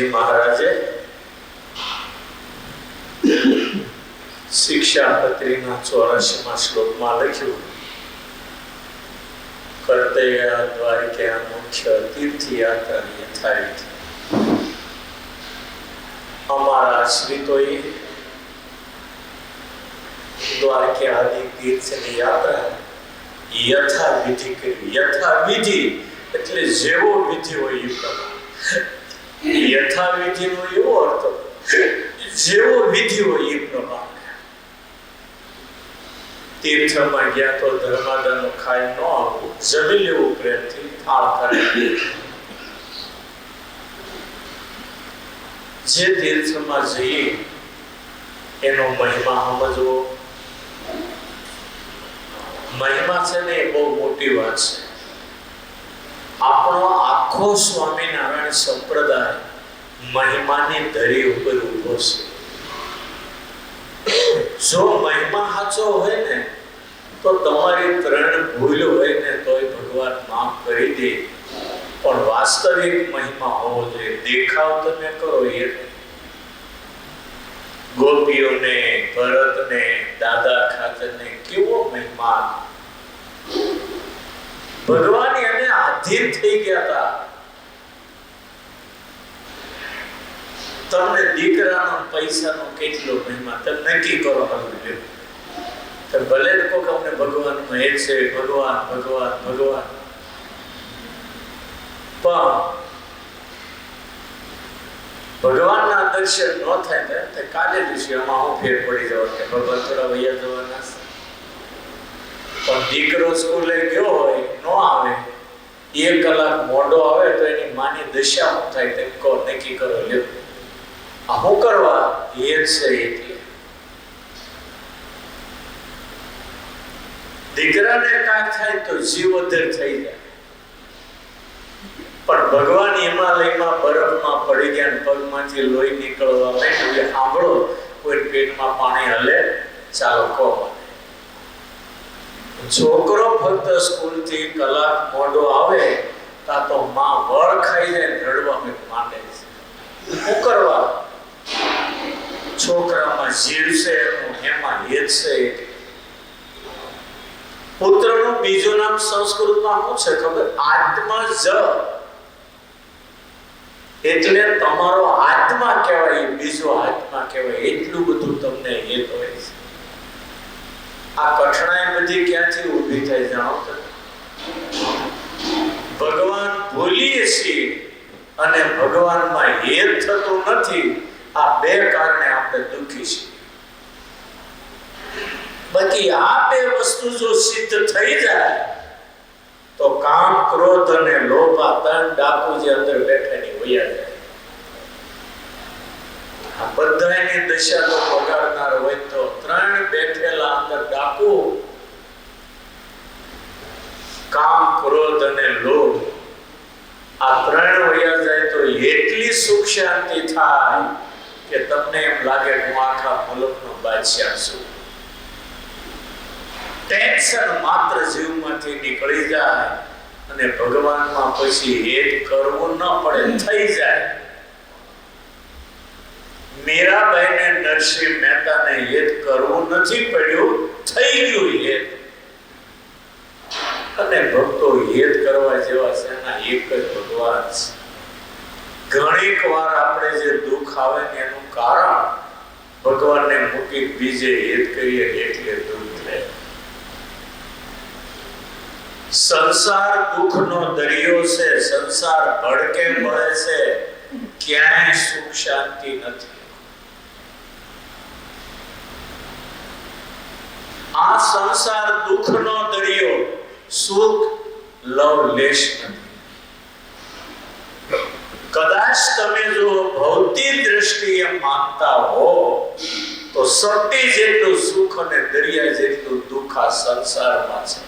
શ્રીજી મહારાજે શિક્ષાપત્રીના 84મા શ્લોકમાં લખ્યું, કર્તવ્ય દ્વારિકા મુખ્ય તીર્થયાત્રા યથાવિધિ. અમારા આશ્રિતોએ દ્વારકા આદિ તીર્થની યાત્રા યથાવિધિ કરી. યથાવિધિ એટલે જેવો વિધિ હોય એ પ્રમાણે. યથાવિધિનો એવો અર્થ જેવો વિધિ હોય એ પ્રમાણે. તીર્થમાં ગયા તો ધર્માદાનો ખાઈ ન આવવું, જમી લેવું પ્રેમથી, થાળ કરે. જે તીર્થમાં જઈએ એનો મહિમા સમજવો. મહિમા છે ને એ બહુ મોટી વાત છે. આપણો આખો સ્વામિનારાયણ સંપ્રદાય મહિમાની ધરી ઉપર ઉભો છે. જો મહિમા સાચો હોય ને તો તમારી 3 ભૂલ હોય ને તોય ભગવાન માફ કરી દે. પણ વાસ્તવિક મહિમા હોવો જોઈએ. દેખાવ તમે કરો એ ગોપીઓને, ભરતને, દાદા ખાતરને કેવો મહિમા. ભગવાન એને આધીન થઈ ગયા હતા. તમને દીકરાનો પૈસાનો કેટલો મહિમા તમે નક્કી કરો. તો ભલે કોક અમને ભગવાન કહે છે ભગવાન ભગવાન ભગવાન, પણ ભગવાનના દર્શન ન થાય તો કાલે દિવસે આમાં હું ફેર પડી જવા કે ભગવાન થોડા વૈયા જવાના. પણ દીકરો સ્કૂલે ગયો હોય, ન આવે, 1 કલાક મોડો આવે તો એની માની દશા શું થાય તે કહો, નક્કી કરો. લ્યો આ શું કરવા એ છે. એટલે દીકરાને કાંઈ થાય તો જીવ અધર થઈ જાય. પણ ભગવાન હિમાલયમાં બરફમાં પડી ગયા, પગમાંથી લોહી નીકળવા માંડ્યું. સાંભળો, કોઈ પેટમાં પાણી હલે, ચાલો કહો. છોકરો ફક્ત સ્કૂલથી કલાક મોડો આવે તા તો માં વળ ખાઈ જાય, રડવા માંડે છે. શું કરવા? છોકરામાં જીવ છે, એમાં હેત છે. પુત્રનું બીજું નામ સંસ્કૃતમાં શું છે ખબર? આત્મા જ. એટલે તમારો આત્મા કહેવાય, બીજો આત્મા કહેવાય. એટલું બધું તમને હેત હોય છે. આ કઠણાઈ બધી ક્યાંથી ઊભી થાય જાણો તો? ભગવાન ભૂલીએ છીએ અને ભગવાનમાં હેત થતું નથી. આ 2 કારણે આપણે દુઃખી છીએ. બાકી આ 2 વસ્તુ જો સિદ્ધ થઈ જાય તો કામ, ક્રોધ અને લોભ, આ 3 ડાકુ જે અંદર બેઠેની વયા જાય. આ બધાની દશા તો બગાડનાર હોય તો 3 બેઠેલા અંદર ડાકુ, કામ, ક્રોધ અને લોભ, આ 3 વયા જાય તો એટલી સુખ શાંતિ થાય કે તમને એમ લાગે હું આખા મુલકનો બાદશાહ છું. ટેન્શન માત્ર જીવમાંથી નીકળી જાય અને ભગવાનમાં પછી હેત કરવું ન પડે, થઈ જાય. મીરાબાઈને નરસિંહ મહેતાને હેત કરવું નથી પડ્યું, થઈ ગયું હેત. અને ભક્તો હેત કરવા જેવા છે એના એક જ ભગવાન છે. ઘણીક વાર આપણે જે દુઃખ આવે ને એનું કારણ ભગવાનને મૂકી બીજે હેત કરીએ એટલે દુઃખ થાય. સંસાર દુઃખનો દરિયો છે. સંસાર ભડકે મળે છે, ક્યાંય સુખ શાંતિ નથી. આ સંસાર દુઃખનો દરિયો, સુખ લવલેશ નથી. કદાચ તમે જો ભૌતિક દ્રષ્ટિએ માનતા હો તો સત્ય જેટલું સુખ અને દરિયા જેટલું દુઃખ આ સંસારમાં છે.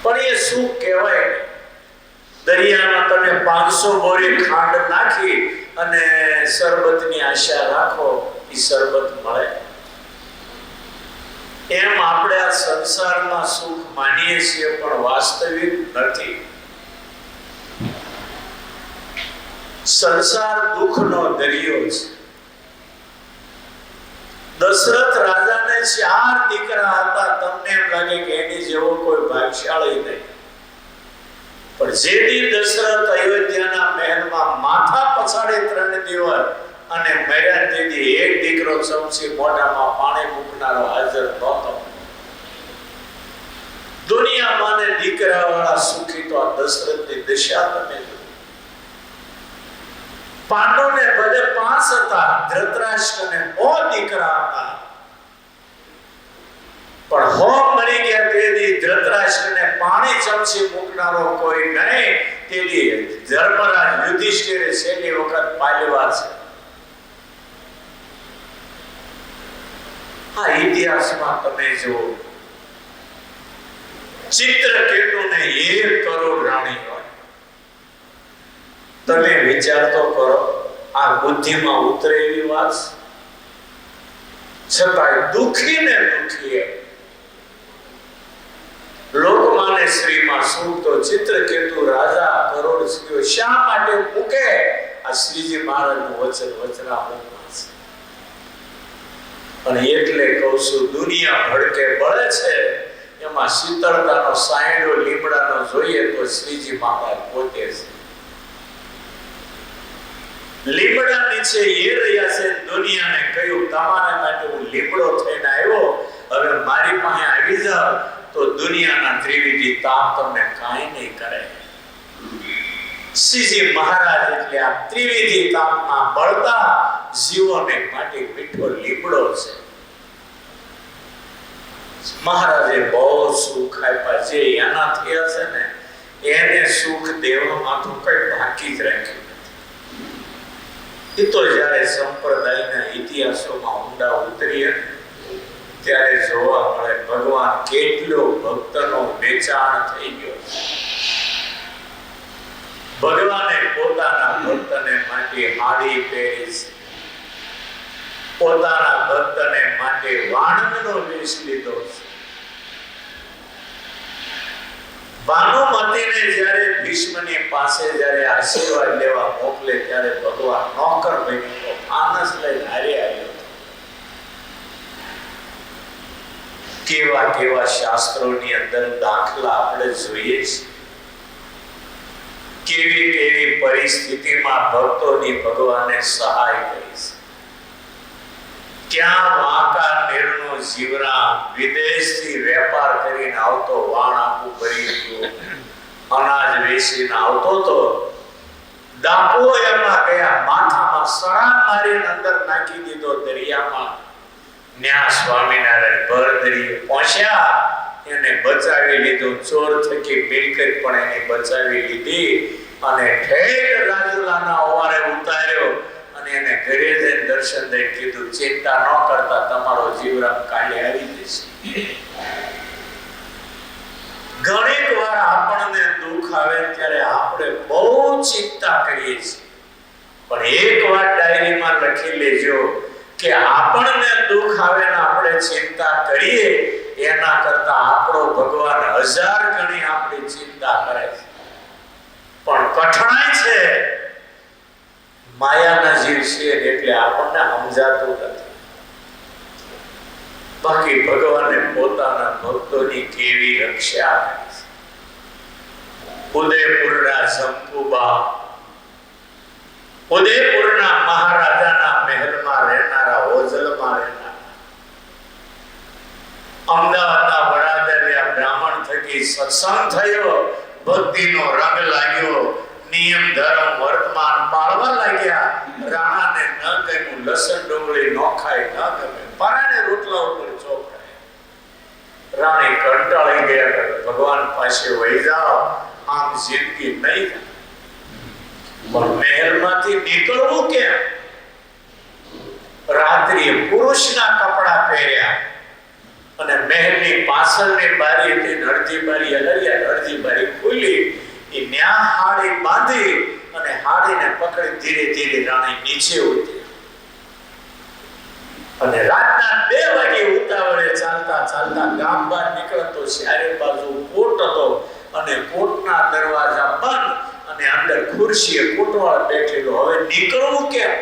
પણ એ સુખ કહેવાય નહીં. દરિયામાં તમે 500 બોરી ખાંડ નાખી અને શરબતની આશા રાખો, એ શરબત મળે? એમ આપણે આ સંસારમાં સુખ માનીએ છીએ પણ વાસ્તવિક નથી. સંસાર દુઃખનો દરિયો છે. દશરથ રાજાને 4 દીકરા હતા. તમને એમ લાગે કે એની જેવો કોઈ ભાગ્યશાળી નહીં. પણ જે દી દશરથ અયોધ્યાના મહેલમાં માથા પછાડે 3 દિવસ અને મર્યા તેથી એક દીકરો સૌથી મોઢામાં પાણી મૂકનારો હાજર નહોતો. દુનિયામાં ને દીકરા વાળા સુખી તો આ દશરથની દશા તમે જુઓ. પાંડવોને ભલે 5 હતા, ધૃતરાષ્ટ્રને 100 દીકરા હતા, પણ 100 મરી ગયા તેથી ધૃતરાષ્ટ્રને પાણી ચમચી મૂકનારો કોઈ નહીં. તેથી ધર્મરાજ યુધિષ્ઠિરે છેલ્લી વખત પાલ્યવા છે. આ ઇતિહાસમાં તમે જુઓ, ચિત્રકેતુને 1 કરોડ રાણી હોય. તમે વિચાર તો કરો, આ બુદ્ધિમાં ઉતરે એવી વાત. છતાંય દુખી ને દુખી લોકમાને શ્રીમાં શું તો ચિત્રકેતુ રાજા કરોડ સ્ત્રીઓ શા માટે મૂકે? આ શ્રીજી મહારાજનું વચન વચનામૃતમાં છે. અને એટલે કહું છું, દુનિયા ભડકે બળે છે, એમાં શીતળતાનો સાયડો લીમડાનો જોઈએ તો શ્રીજી મહારાજ પોતે છે. લીમડા નીચે એ રહ્યા છે. દુનિયાને કહ્યું તમારા માટે હું લીમડો થઈને આવ્યો, હવે મારી પાસે આવી જાવ તો દુનિયાના ત્રિવિધિ તાપ તમને કાંઈ નહીં કરે. શ્રીજી મહારાજ એટલે આ ત્રિવિધિ તાપમાં બળતા જીવોને માટે મીઠો લીમડો છે. મહારાજે બહુ સુખ આપ્યા. જે એના થયા છે ને એને સુખ દેવામાં તો કઈ બાકી જ રાખ્યું. એ તો જયારે સંપ્રદાયના ઇતિહાસોમાં ઊંડા ઉતરીએ ત્યારે જોવા મળે ભગવાન કેટલો ભક્તનો વેચાણ થઈ ગયો. ભગવાને પોતાના ભક્તને માટે હાડી પહેરી છે, પોતાના ભક્તને માટે વાણંદનો વેશ લીધો છે. ભાનુમતીને જ્યારે ભીષ્મની પાસે જ્યારે આશીર્વાદ લેવા મોકલે ત્યારે ભગવાન નોકર બનીને આનસ લઈને હારે આવ્યો. કેવા કેવા શાસ્ત્રોની અંદર દાખલા આપણે જોઈએ છીએ. કેવી કેવી પરિસ્થિતિમાં ભક્તોની ભગવાને સહાય કરી છે. ક્યાં વાંકાનેરનો જીવરા વિદેશથી વેપાર કરીને આવતો, વાણ આખું ભરી ગયું, અનાજ વેચીને આવતો તો ડાકુઓ એમાં ગયા, માથામાં સળાંગ મારીને અંદર નાખી દીધો દરિયામાં. ન્યા સ્વામિનારાયણ ભર દરિયે પહોંચ્યા, એને બચાવી લીધો. ચોર થકી મિલકત પણ એને બચાવી લીધી અને ઠેઠ રાજુલાના ઓવારે ઉતાર્યો અને એને ઘરે જઈને દર્શન દઈ કીધું, ચિંતા ન કરતા, તમારો જીવરામ કાલે આવી જશે. ઘણીક વાર આપણને દુઃખ આવે ત્યારે આપણે બહુ ચિંતા કરીએ છીએ, પણ એક વાત ડાયરીમાં લખી લેજો કે આપણને દુઃખ આવે ને આપણે ચિંતા કરીએ એના કરતા આપણો ભગવાન 1000 ગણી આપણી ચિંતા કરે છે. પણ કઠણાઈ છે, માયાના જીવ છે એટલે આપણને સમજાતું નથી. બાકી ભગવાને પોતાના ભક્તોની કેવી રક્ષા કરી છે. ઉદયપુરના શંકુબા, ઉદયપુરના મહારાજાના મહેલમાં રહેનારા, ઓઝલમાં રહેનારા, અમદાવાદના વડાદરિયા બ્રાહ્મણ થકી સત્સંગ થયો, ભક્તિનો રંગ લાગ્યો, નિયમ ધર્મ વર્તમાન પાળવા લાગ્યા. રાણાને ન ગમ્યું, લસણ ડુંગળી ન ખાય, ન ગમે, પરાણે રોટલા ઉપર ચોપડાય. રાણી કંટાળી ગયા, ભગવાન પાસે વહી જાઓ, આમ જિંદગી નહીં. પણ મહેલમાંથી નીકળવું કેમ? રાત્રિએ પુરુષના કપડા પહેર્યા અને મહેલની પાછળની બારીથી અડધી બારી હલાવ્યા, અડધી બારી ખુલી. એ ન્યા હાડી બાંધી અને હાડીને પકડી ધીરે ધીરે રાણી નીચે ઉતરી અને રાતના 2 વાગે ઉતાવળે ચાલતા ચાલતા ગામ બહાર નીકળતો. ચારે બાજુ કોટ હતો અને કોટના દરવાજા બંધ અને અંદર ખુરશીએ કોટવાળ બેઠેલો. હવે નીકળવું કેમ?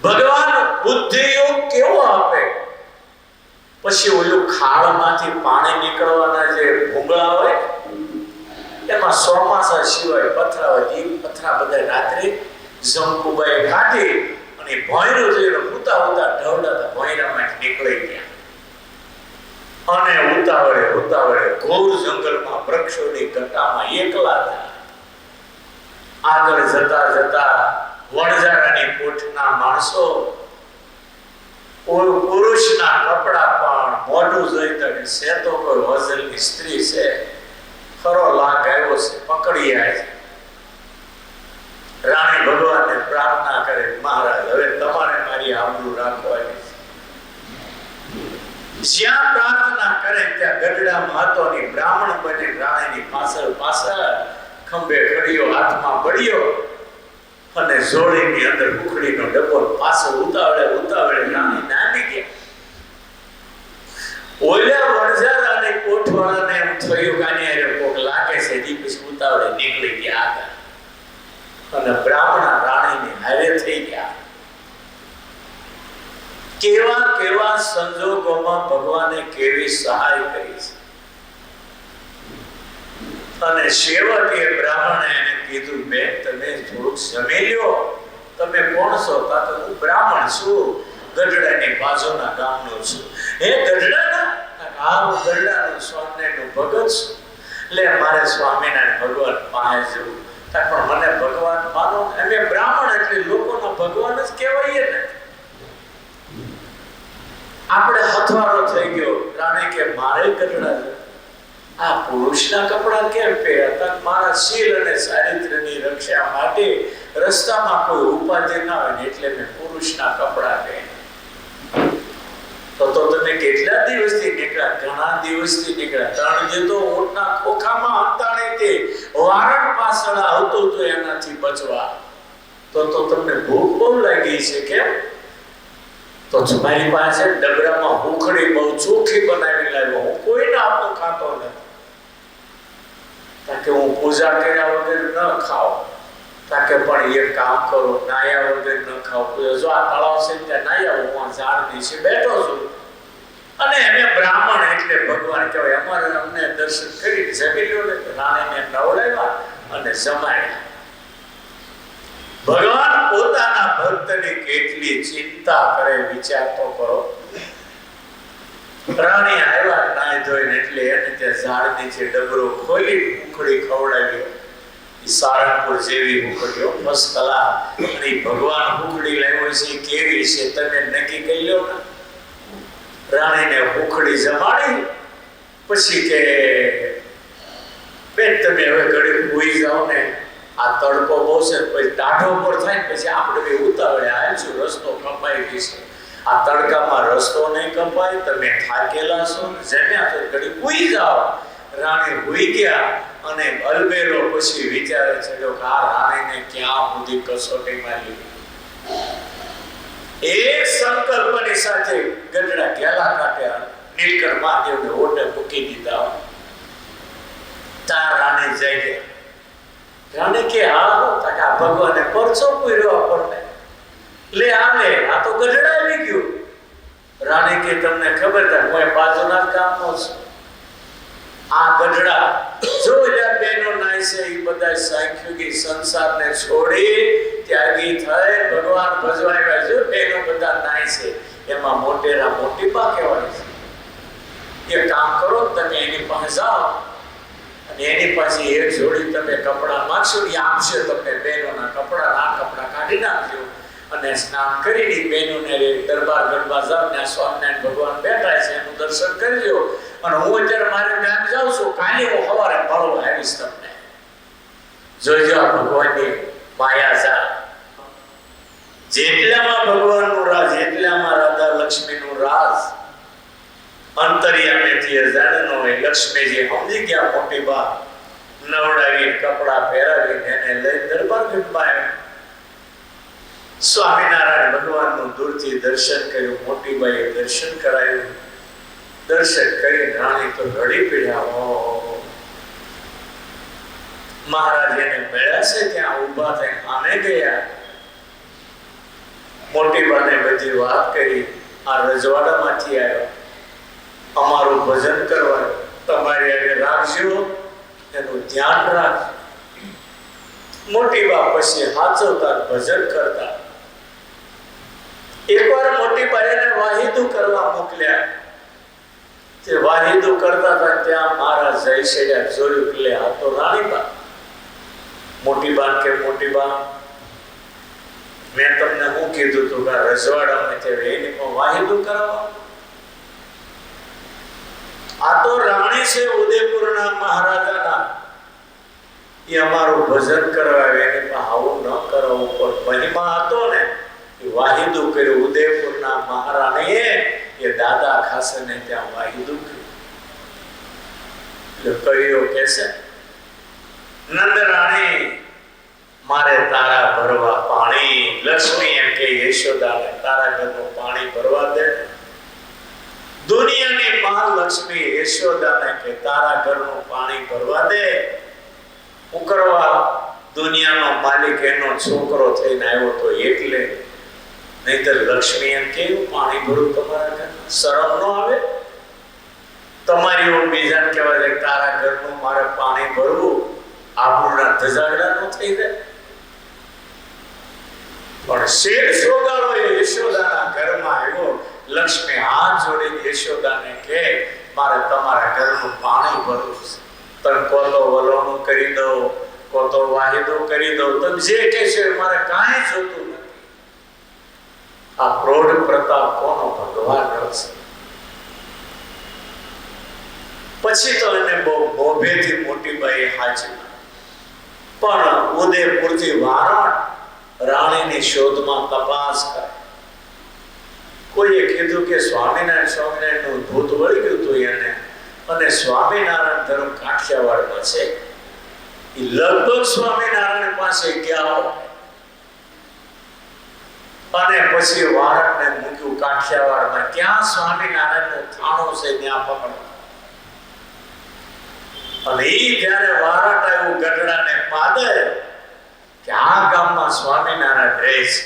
ભગવાન બુદ્ધિ યોગ કેવો આપે? પછી ઓલું ખાળમાંથી પાણી નીકળવાના જે ભૂંગળા હોય એમાં ચોમાસા સિવાય પથરા હોય. એ પથરા બધા રાત્રે જમકુબાએ કાઢી અને ભોંયરું થઈને ઉતા ઢવડાતા ભોંયરામાંથી નીકળી ગયા. અને ઉતાવળે ઘોર જંગલમાં વૃક્ષોની ઘટામાં એકલા હતા. આગળ જતા વણઝારાની કોઠના માણસો પુરુષના કપડા પણ મોઢું જોઈ તકે છે તો કોઈ વઝલની સ્ત્રી છે, ખરો લાગ આવ્યો છે, પકડી આવે છે. રાણી ભગવાનને પ્રાર્થના કરે, મહારાજ હવે તમારે મારી આબરૂ રાખવાની છે. જ્યાં પ્રાર્થના કરે ત્યાં ગઢડા મહત્વની બ્રાહ્મણ બની રાણીની પાછળ ખંભે ખડીયો, હાથમાં બળિયો અને જોડીની અંદર ઉખડીનો ડબ્બો. પાછળ ઉતાવળે રાણી નામી ગયા. ઓલા વણઝારાને કોઠવાળાને એમ થયું કાને કોક લાગે છે. દી પછી ઉતાવળે નીકળી ગયા આગળ અને બ્રાહ્મણ રાણીની હારે થઈ ગયા. કેવા સંજોગોમાં ભગવાને કેવી સહાય કરી છે. અને છેવટે બ્રાહ્મણે એને કીધું, બેન તમે થોડુંક જમી લ્યો. તમે કોણ છો? તો હું બ્રાહ્મણ છું, ગઢડાની બાજુના ગામનો છું. હે ગઢડાના? હા હું ગઢડાનો સ્વામિનારાયણનો ભગત છું. લે મારે સ્વામિનારાયણ ભગવાન પાસે જવું. પણ મને ભગવાન માનો. અમે બ્રાહ્મણ એટલે લોકોના ભગવાન જ કહેવાય ને. આપણે હથવારો થઈ ગયો. રાણી કે મારે ગઢડા આ પુરુષના કપડા કેમ પહેર્યા? મારા શીલ અને ચારિત્ર્યની રક્ષા માટે રસ્તામાં કોઈ ઉપાધિ ના હોય એટલે મેં પુરુષના કપડા પહેર્યા. તો તમે કેટલા દિવસથી નીકળ્યા? ઘણા દિવસથી નીકળ્યા. 3 દી તો ઊંટના ખોખામાં અંતાણે તે વારણ પાછળ આવતું તો એનાથી બચવા. તો તમને ભૂખ બહુ લાગી છે. કેમ? તો મારી પાસે ડબરામાં હુખડી બહુ ચોખ્ખી બનાવી લાવ્યો. હું કોઈને આપતો ખાતો નથી, તાકે હું પૂજા કર્યા વગર ન ખાવ. તાકે પણ એ કામ કરો, નાયા વગર ન ખાવ. જો આ તળાવ છે ત્યાં નાયા, હું આ ઝાડ નીચે બેઠો છું. અને એને બ્રાહ્મણ એટલે ભગવાન કહેવાય. અમારે અમને દર્શન કરી જમી લ્યો ને. રાણીને નવડાવ્યા અને જમાડ્યા. ભગવાન પોતાના ભક્તની કેટલી ચિંતા કરે વિચાર તો કરો. રાણી આવ્યા નાઈ ધોઈને એટલે એને તે ઝાડ નીચે ડબરો ખોલી ઉખડી ખવડાવ્યો. સારંગપુર જેવી ઉખડીઓ ફર્સ્ટ ક્લાસ. અને ભગવાન ઉખડી લાવ્યો છે કેવી છે તમે નક્કી કરી લો ને. રાણીને ઉખડી જમાડી પછી કે બેન તમે હવે ઘડી ભૂઈ જાઓ ને. આ તડકો બહુ છે, પછી ટાઢો પર થાય પછી આપણે બે ઉતાવળે આવીશું, રસ્તો કપાઈ ગઈ છે. આ તડકામાં રસ્તો નહીં કપાય, તમે થાકેલા છો, જમ્યા તો ઘડી ભૂઈ જાઓ. રાણી ભૂઈ ગયા અને અલબેલો પછી વિચારે છે કે આ રાણીને ક્યાં સુધી કસોટીમાં લીધી. એક સંકલ્પની સાથે ગઢડા ઘેલા કાઢ્યા, નીલકંઠ મહાદેવને ઓટે મૂકી દીધા. તાર રાણી જઈ ગયા. રાણી કે આ ભગવાને પરચો પૂર્યો આપણને. લે આલે આ તો ગઢડા આવી ગયું. રાણી કે તમને ખબર છે હું બાજુના ગામનો છું. આ ગઢડા જો બેનો નાય છે એ બધા સાંખ્યોગી સંસારને છોડી ત્યાગી થઈ ભગવાન ભજવાયા. જો બેનો બધા નાય છે એમાં મોટેરા મોટી બા કહેવાય છે. એ કામ કરો તમે એની પાસે જાઓ અને એની પાસે એક જોડી તમે કપડા માંગશો, એ આપશે તમને બહેનોના કપડા. આ કપડા કાઢી નાખજો અને સ્નાન કરીને બહેનોને દરબાર ગરબા જાવ ને સ્વામિનારાયણ ભગવાન બેઠા છે એનું દર્શન કરજો. અને હું અત્યારે મારે ગામ જાઉં છું, કાલે હું સવારે મળવા આવીશ તમને. જોઈજો ભગવાનની માયા જા. જેટલામાં ભગવાનનું રાજ એટલામાં રાધા લક્ષ્મીનું રાજ. અંતરિયામેથી અજાણ્યો હોય. લક્ષ્મીજી સમજી ગયા મોટી બા. નવડાવી કપડા પહેરાવીને એને લઈ દરબાર ગઢમાં આવ્યા. સ્વામિનારાયણ ભગવાનનું દૂરથી દર્શન કર્યું. મોટી બાઈએ દર્શન કરાયું. દર્શન કરી રાણી તો રડી પડ્યા. મહારાજ એને મળ્યા છે ત્યાં ઊભા થઈને આને ગયા. મોટી બાને બધી વાત કરી. આ રજવાડામાંથી આવ્યો, અમારું ભજન કરવા, તમારી આગળ રાખજો, એનું ધ્યાન રાખજો. મોટી બા પછી હાચવતા ભજન કરતા. એકવાર મોટી બાએ એને વાહિદુ કરવા મોકલ્યા. તે વાહિદુ કરતા હતા ત્યાં મારા જયશેડા જોયું કે આ તો રાણીબા. મોટી બા કે મોટી બા, મેં તમને શું કીધું તું કે રજવાડામાં તે એની વાહિદુ કરાવવા? આ તો રાણી છે ઉદયપુરના મહારાજાના, એ અમારું ભજન કરાવે, એની પાસે આવું ન કરાવવું. પણ મહિમા હતો ને, એ વાહિદુ કર્યું. ઉદયપુરના મહારાણીએ એ દાદા ખાસને ત્યાં વાહિદુ કર્યું. એટલે કહીઓ કે છે, નંદ રાણી મારે તારા ભરવા પાણી. લક્ષ્મી એમ કે યશોદાને તારા ઘરનું પાણી ભરવા દે. દુનિયાની મહાલક્ષ્મી યશોદાને કે તારા ઘરનું પાણી ભરવા દે. હું કરવા? દુનિયાનો માલિક એનો છોકરો થઈને આવ્યો તો એટલે. નહીતર લક્ષ્મી એમ કેવું પાણી ભરું તમારા ઘર? શરમ ન આવે? તમારી એવું બીજાને કહેવાય છે તારા ઘરનું મારે પાણી ભરવું, આપણના ધજાગડા ન થઈ જાય. પણ શેઠ સોગાળો એ યશોદાના ઘરમાં આવ્યો. લક્ષ્મી હાથ જોડીને યશોદાને કહે, મારે તમારા ઘરનું પાણી ભરવું છે. તમે કો તો વલોણું કરી દો, કો તો વાહિદો કરી દો, તમે જે કહેશો મારે કાંઈ જોતું નથી. આ પ્રૌઢ પ્રતાપ કોનો? ભગવાન છે. પછી તો એને બહુ મોભેથી મોટી બાઈ હાચી. પણ ઉદયપુરથી વારાણ રાણીની શોધમાં તપાસ કરે. કોઈએ કીધું કે સ્વામિનારાયણ નું ભૂત વળી ગયું હતું એને, અને સ્વામિનારાયણ ધર્મ કાઠિયાવાડમાં છે. એ લગભગ સ્વામિનારાયણ પાસે ગયા અને પછી વારણને મૂક્યું કાઠિયાવાડમાં. ત્યાં સ્વામિનારાયણનું થાણું છે, ત્યાં પકડવા. અને એ જયારે વારટ આવ્યું ગઢડાને પાદર કે આ ગામમાં સ્વામિનારાયણ રહે છે,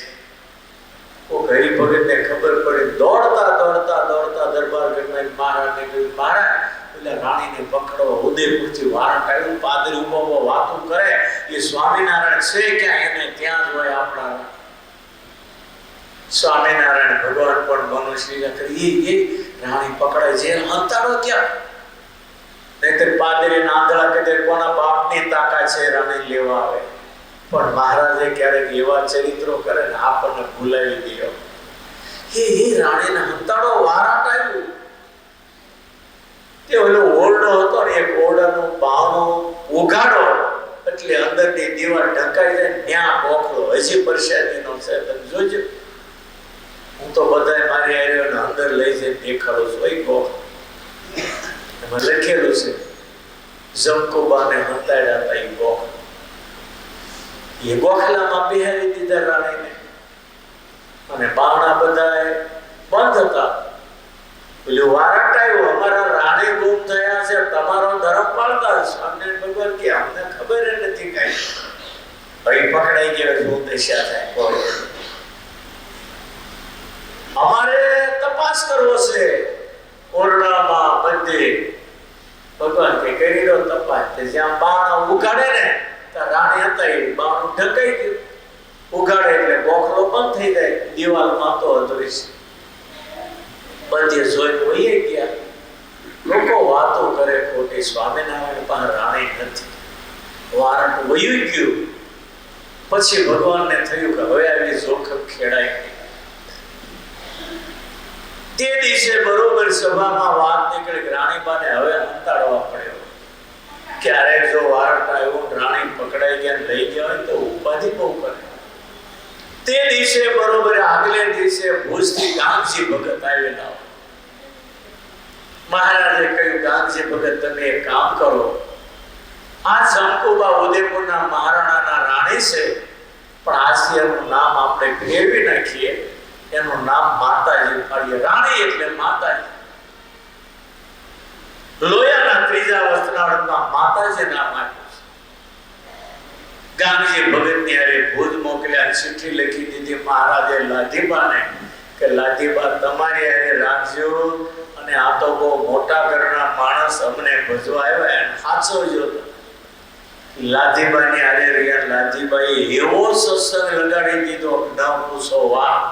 કોઈ હરિભગતને ખબર પડી. દોડતા દોડતા દોડતા દરબારગઢમાં મહારાજને કહ્યું, મહારાજ એટલે રાણીને પકડવા. ઉદયપુરથી વારટ આવ્યું, પાદરી ઉભો વાતો કરે, એ સ્વામિનારાયણ છે ક્યાં? એને ત્યાં જ હોય આપણા સ્વામિનારાયણ ભગવાન. પણ મનુષ્ય કરી એ રાણી પકડાય છે, અંતાડો ક્યાં? નહીતર પાદરી આંધળા કે કોના બાપની તાકાત છે રાણી લેવા આવે. પણ મહારાજે ક્યારેક એવા ચરિત્રો કરે ને આપણને ભૂલાવી દે. એ રાણીને હંતાડો વારાટ આવ્યું. તે ઓલો ઓરડો હતો ને, એક ઓરડાનું બાવણું ઉઘાડો એટલે અંદરની દીવાલ ઢંકાઈ જાય. ત્યાં બોખલો હજી પરસાદીનો છે, તમે જોજો. હું તો બધાય મારી આવ્યો ને અંદર લઈ જઈને દેખાડું છું. એ બોખલો એમાં લખેલું છે, જમકુબાને હંતાડ્યા હતા. એ બોખલો, એ ગોખલામાં બિહારી દીધા રાણીને. અને બાવણા બધા બંધ હતા. પેલું વારટ આવ્યું, અમારા રાણી ગુમ થયા છે, તમારો ધર્મ પાળતા. સ્વામિનારાયણ ભગવાન કે અમને ખબર નથી કઈ. ભાઈ પકડાઈ ગયા, શું દશા થાય? અમારે તપાસ કરવો છે ઓરડામાં બધે. ભગવાન કે કરી દો તપાસ. જ્યાં બાવણા ઉઘાડે ને રાણી હતા, એ બાવણું ઢંકાઈ ગયું. ઉઘાડે એટલે બોખલો બંધ થઈ જાય. દિવાલમાં તો અદૃશ્ય. બધે જોઈને વહી ગયા. લોકો વાતો કરે ખોટી, સ્વામિનારાયણ પાસે રાણી નથી. વારંટ વહી ગયું. પછી ભગવાનને થયું કે હવે આવી જોખમ ખેડાય નહીં. તે દિવસે બરોબર સભામાં વાત નીકળી, રાણીબાને હવે અંતાડવા પડ્યો. ક્યારેક જો વારટ આવ્યો, રાણી પકડાઈ ગયા લઈ ગયા હોય તો ઉપાધિ બહુ કરે. તે દિવસે બરોબર આગલે દિવસે ભુજથી ગામજી ભગત આવેલા. મહારાજે કહ્યું, ગામજી ભગત તમે એક કામ કરો, આ જમકુબા ઉદયપુરના મહારાણાના રાણી છે, પણ આજથી એનું નામ આપણે ફેરવી નાખીએ. એનું નામ માતાજી પાડીએ. રાણી એટલે માતાજી. લોયાના ત્રીજા વસ્ત્રાવળમાં માતાજી નામ આપ્યું છે. ગામજી ભગતની હારે ભુજ મોકલ્યા, ચિઠ્ઠી લખી દીધી મહારાજે લાધીબાને કે લાધીબા તમારી હારે રાખજો, અને આ તો બહુ મોટા ઘરના માણસ અમને ભજવા આવ્યા એને સાચવજો. લાધીબાની હારે રહ્યા. લાધીબાએ એવો સત્સંગ લગાડી દીધો ન પૂછો વાત.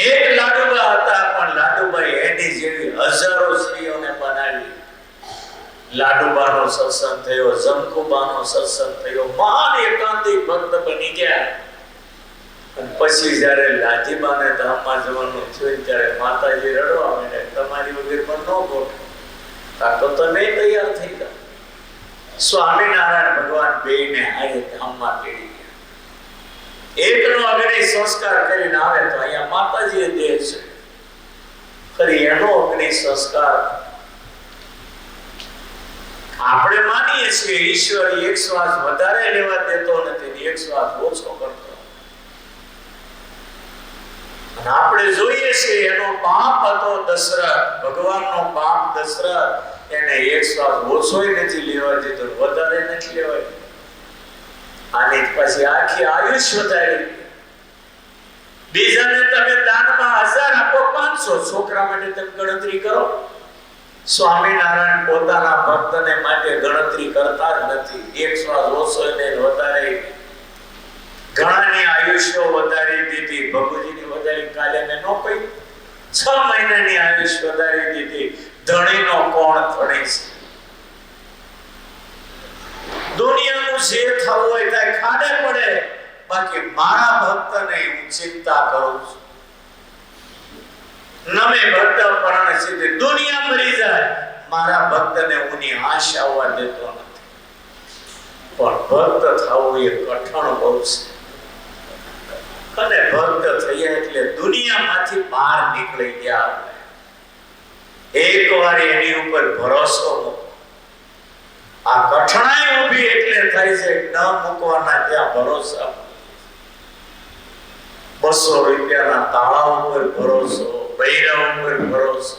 એક લાડુબા હતા, પણ લાડુબાઈ એની જેવી હજારો સ્ત્રીઓને બનાવી. લાડુબાનો સત્સંગ થયો, જમકુબાનો સત્સંગ થયો, મહાન એકાંતિક ભક્ત બની ગયા. અને પછી જયારે લાધીબાને ધામમાં જવાનું થયું ત્યારે માતાજી રડવા માંડ્યા, તમારી વગર પણ ન ગોઠ તો તમે તૈયાર થઈ ગયા. સ્વામિનારાયણ ભગવાન બેયને હારે ધામમાં તેડી ગયા. એકનો અગ્નિ સંસ્કાર કરીને આવે તો અહીંયા માતાજીએ દેહ છે, ફરી એનો અગ્નિ સંસ્કાર આપણે માનીએ છીએ ઈશ્વર એક શ્વાસ વધારે લેવા દેતો નથી, એક શ્વાસ ઓછો કરતો. અને આપણે જોઈએ છીએ એનો બાપ હતો દશરથ, ભગવાનનો બાપ દશરથ, એને એક શ્વાસ ઓછોય નથી લેવા દીધો, વધારે નથી લેવાય. આની પછી આખી આયુષ વધારી. બીજાને તમે દાનમાં 1000 આપો, 500 છોકરા માટે તમે ગણતરી કરો. સ્વામિનારાયણ પોતાના ભક્તને માટે ગણતરી કરતા જ નથી. એક શ્વાસ ઓછો ને વધારે. ઘણાની આયુષ્ય વધારી દીધી, ભગુજીની વધારી. કાલે મેં નો કહી 6 મહિનાની આયુષ વધારી દીધી. ધણીનો કોણ ધણી છે? દુનિયાનું જે થવું હોય થાય ખાડે પડે, બાકી મારા ભક્તને હું ચિંતા કરું છું. નમે ભક્ત પ્રાણ સિદ્ધ, દુનિયા મરી જાય, મારા ભક્તને ઉની આશા આવવા દેતો નથી. પણ ભક્ત થવું એ કઠણ બહુ છે. અને ભક્ત થયા એટલે દુનિયામાંથી બહાર નીકળી ગયા. એકવાર એની ઉપર ભરોસો મૂકો. આ કઠણાઈ ઊભી એટલે થાય છે ન મૂકવાના ત્યાં ભરોસા. 200 રૂપિયાના તાળા ઉપર ભરોસો, બૈરા ઉપર ભરોસો.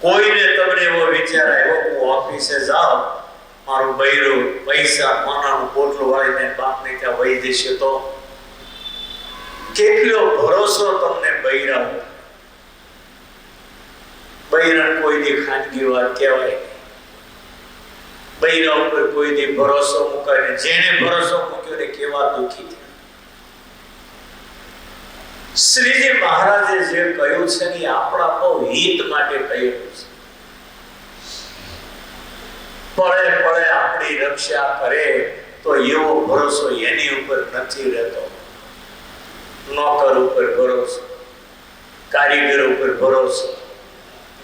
કોઈને તમને એવો વિચાર આવ્યો હું ઓફિસે જાઉં, મારું બૈરું પૈસા માનાનું પોટલું વાળીને બાપને ત્યાં વહી જશે તો? કેટલો ભરોસો તમને બૈરા ઉપર. બૈરા કોઈ દી ખાનગી વાત કહેવાય. બૈરા ઉપર કોઈ દી ભરોસો મુકાય. જેને ભરોસો મૂક્યો ને કેવા દુખી થયા. શ્રીજી મહારાજે જે કહ્યું છે ને આપણા બહુ હિત માટે કહ્યું છે. પડે પડે આપણી રક્ષા કરે તો એવો ભરોસો એની ઉપર નથી રહેતો. નોકર ઉપર ભરોસો, કારીગર ઉપર ભરોસો,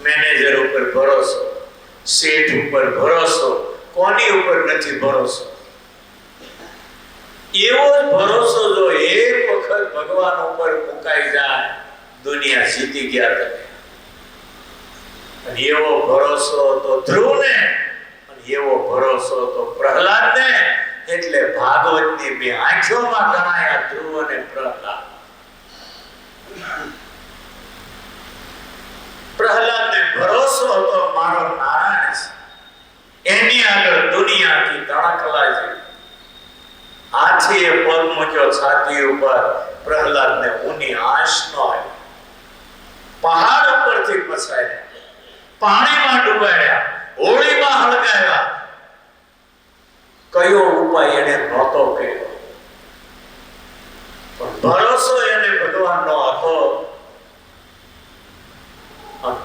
મેનેજર ઉપર ભરોસો, શેઠ ઉપર ભરોસો, કોની ઉપર નથી ભરોસો? એવો ભરોસો જો એક વખત ભગવાન ઉપર મુકાઈ જાય, દુનિયા જીતી ગયા તમે. અને એવો ભરોસો તો ધ્રુવને, અને એવો ભરોસો તો પ્રહલાદને. એટલે ભાગવતની 2 આંખોમાં ગણાયા ધ્રુવ અને પ્રહલાદ. પ્રહલાદને ભરોસો હતો મારો નારાયણ છે, એની આગળ દુનિયાથી તણકલા છે. હાથીએ પગ મૂક્યો છાતી ઉપર, પ્રહલાદને ઊની આંચ ન આવી. પહાડ ઉપરથી પછાડ્યા, પાણીમાં ડૂબાડ્યા, હોળીમાં હળગાવ્યા. કયો ઉપાય એને નહોતો કર્યો, પણ ભરોસો એને ભગવાનનો હતો.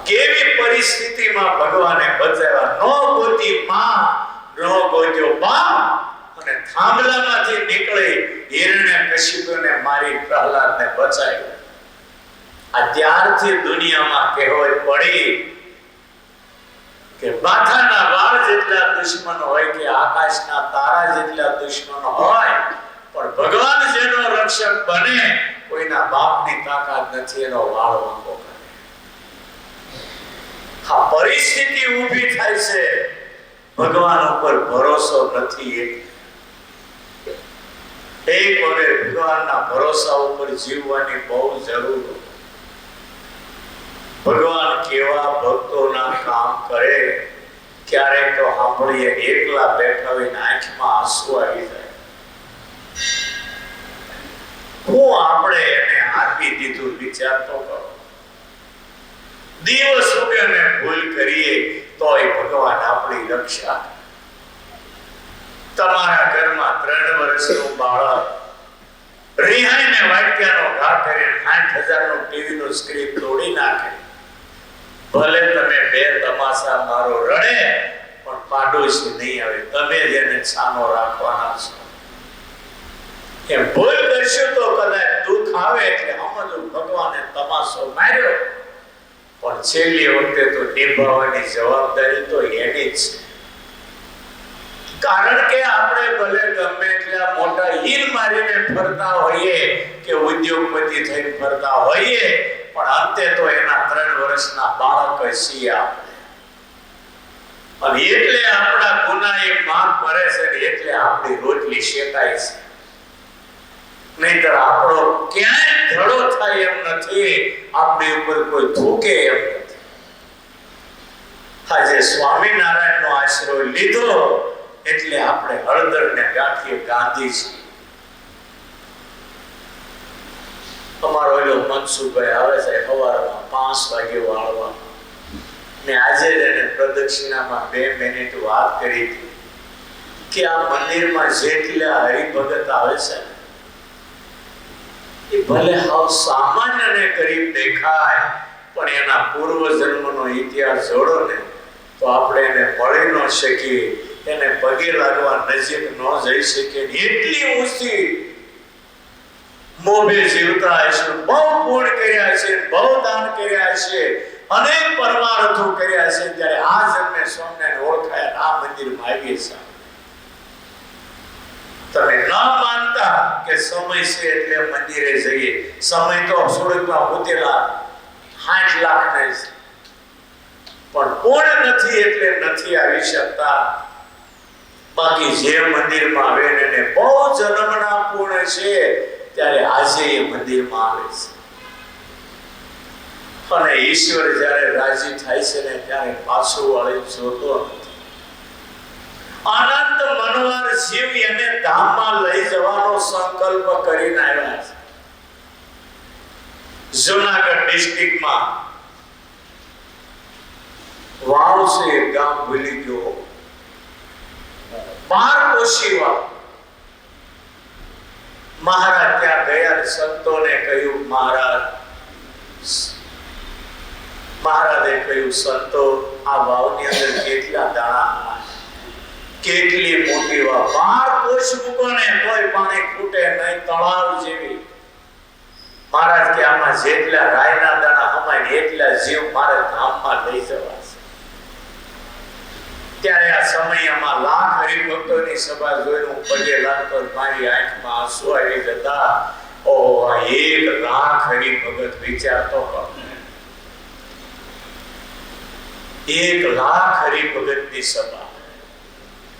કેવી પરિસ્થિતિમાં ભગવાને બચાવ્યા. નો ગોતી માં, નો ગોત્યો બાપ, અને થાંભલામાંથી નીકળી હિરણ્યકશિપુને મારી પ્રહલાદને બચાવ્યો. આ ત્યારથી દુનિયામાં કહેવત પડી કે માથાના વાળ જેટલા દુશ્મન હોય કે આકાશના તારા જેટલા દુશ્મન હોય, પણ ભગવાન જેનો રક્ષક બને કોઈના બાપની તાકાત નથી એનો વાળ વાંકો કરે. આ પરિસ્થિતિ ઊભી થાય છે, ભગવાન ઉપર ભરોસો નથી. એક વખત ભગવાનના ભરોસા ઉપર જીવવાની બહુ જરૂર. ભગવાન કેવા ભક્તોના કામ કરે, ક્યારેક તો સાંભળીએ એકલા બેઠા હોય ને આંખમાં આંસુ આવી જાય. હું આપણે એને આપી દીધું વિચાર તો કરો. દિવસ ઉગે ને ભૂલ કરીએ તોય ભગવાન આપણી રક્ષા. તમારા ઘરમાં 3 વર્ષનું બાળક રિહાઈને વાટક્યાનો ઘા કરીને 60,000 નું ટીવી નું સ્ક્રીન તોડી નાખે. ભલે તમે 2 તમાશા મારો રડે પણ પાડોશી નહીં આવે. તમે જેને સાનો રાખવાના છો. એમ ભૂલ કરશું તો કદાચ દુઃખ આવે એટલે સમજો ભગવાને તમાશો માર્યો, પણ છેલ્લી વખતે તો નિભાવવાની જવાબદારી તો એની જ છે. કારણ કે આપણે ભલે ગમે એટલા મોટા હીર મારીને ફરતા હોઈએ કે ઉદ્યોગપતિ થઈને ફરતા હોઈએ, પણ અંતે તો એના 3 વર્ષના બાળક છીએ આપણે. અને એટલે આપણા ગુના એ માફ કરે છે ને એટલે આપણી રોટલી શેકાય છે. નહીતર આપણો ક્યાંય ધડો થાય એમ નથી, આપણી ઉપર કોઈ થૂકે એમ નથી. આજે સ્વામિનારાયણ નો આશરો લીધો એટલે આપણે હળદર ને ગાંઠીએ ગાંધી છીએ. અમારો એલો મનસુખભાઈ આવે છે સવારમાં 5 વાગે વાળવા, ને આજે જ એને પ્રદક્ષિણામાં 2 મિનિટ વાત કરી હતી કે આ મંદિરમાં જેટલા હરિભગત આવે છે એ ભલે હાવ સામાન્ય ને ગરીબ દેખાય, પણ એના પૂર્વ જન્મનો ઇતિહાસ જોડો ને તો આપણે એને મળી ન શકીએ, એને પગે લાગવા નજીક ન જઈ શકીએ. એટલી ઊંચી મોભે જીવતા હશે, બહુ પુણ્ય કર્યા છે, બહુ દાન કર્યા છે, અનેક પરમાર્થો કર્યા છે. ત્યારે આ જન્મે સ્વામિનારાયણ ઓળખાયા આ મંદિરમાં આવીએ છીએ. તમે ન માનતા કે સમય છે એટલે મંદિરે જઈએ. સમય તો સુરતમાં હોતેલા 60 લાખ ને છે, પણ પૂર્ણ નથી એટલે નથી આવી શકતા. બાકી જે મંદિરમાં આવે એને બહુ જન્મના પૂર્ણ છે ત્યારે આજે એ મંદિરમાં આવે છે. અને ઈશ્વર જ્યારે રાજી થાય છે ને ત્યારે પાછું વળી જોતો નથી. અનંત મનવાર જીવ એને ધામમાં લઈ જવાનો સંકલ્પ કરીને આવ્યા છે. જૂનાગઢ ડિસ્ટ્રિક્ટમાં વાવ છે, ગામ ભૂલી ગયો, 12 કોશી વાવ. મહારાજ ત્યાં ગયા, સંતોને કહ્યું મહારાજે કહ્યું સંતો આ વાવની અંદર કેટલા દાણા, કેટલી મોટી વાવ, 12 કોશ મૂકો ને કોઈ પાણી ખૂટે નહીં, તળાવ જેવી. મહારાજ કે આમાં જેટલા રાયના દાણા હમાય એટલા જીવ મારે ધામમાં લઈ જવા છે. ત્યારે આ સમયમાં લાખ હરિભક્તોની સભા જોઈને હું પગે લાગતો, મારી આંખમાં આંસુ આવી જતા. ઓહો, આ 1 લાખ હરિભગત વિચારતો કરો. 1 લાખ હરિભગતની સભા.